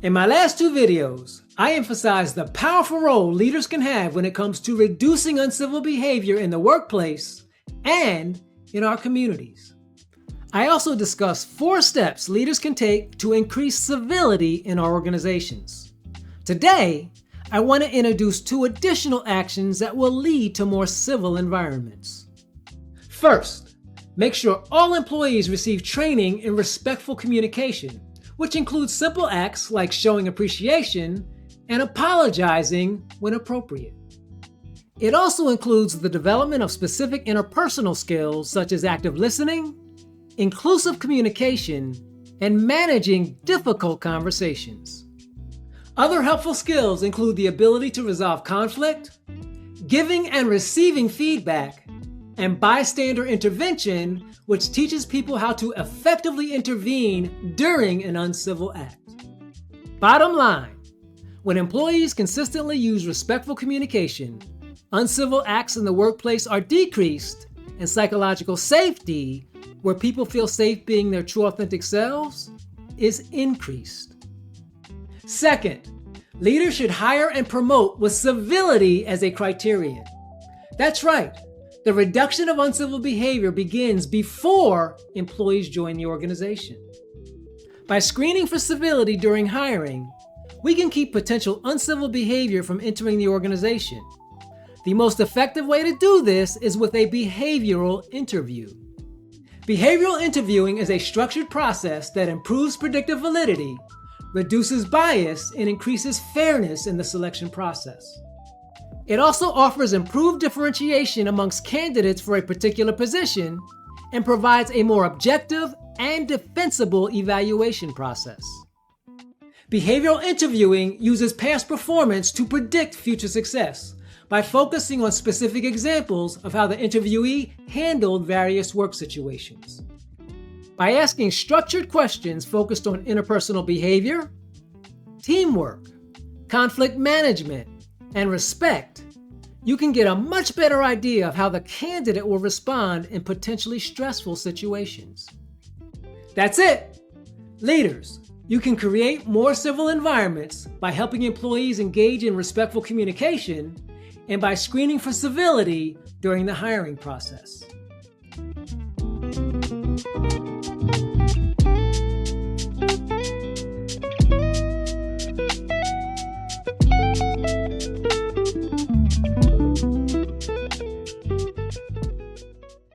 In my last two videos, I emphasized the powerful role leaders can have when it comes to reducing uncivil behavior in the workplace and in our communities. I also discussed 4 steps leaders can take to increase civility in our organizations. Today, I want to introduce 2 additional actions that will lead to more civil environments. First, make sure all employees receive training in respectful communication, which includes simple acts like showing appreciation and apologizing when appropriate. It also includes the development of specific interpersonal skills such as active listening, inclusive communication, and managing difficult conversations. Other helpful skills include the ability to resolve conflict, giving and receiving feedback, and bystander intervention, which teaches people how to effectively intervene during an uncivil act. Bottom line, when employees consistently use respectful communication, uncivil acts in the workplace are decreased, and psychological safety, where people feel safe being their true authentic selves, is increased. Second, leaders should hire and promote with civility as a criterion. That's right. The reduction of uncivil behavior begins before employees join the organization. By screening for civility during hiring, we can keep potential uncivil behavior from entering the organization. The most effective way to do this is with a behavioral interview. Behavioral interviewing is a structured process that improves predictive validity, reduces bias, and increases fairness in the selection process. It also offers improved differentiation amongst candidates for a particular position and provides a more objective and defensible evaluation process. Behavioral interviewing uses past performance to predict future success by focusing on specific examples of how the interviewee handled various work situations. By asking structured questions focused on interpersonal behavior, teamwork, conflict management, and respect, you can get a much better idea of how the candidate will respond in potentially stressful situations. That's it! Leaders, you can create more civil environments by helping employees engage in respectful communication and by screening for civility during the hiring process.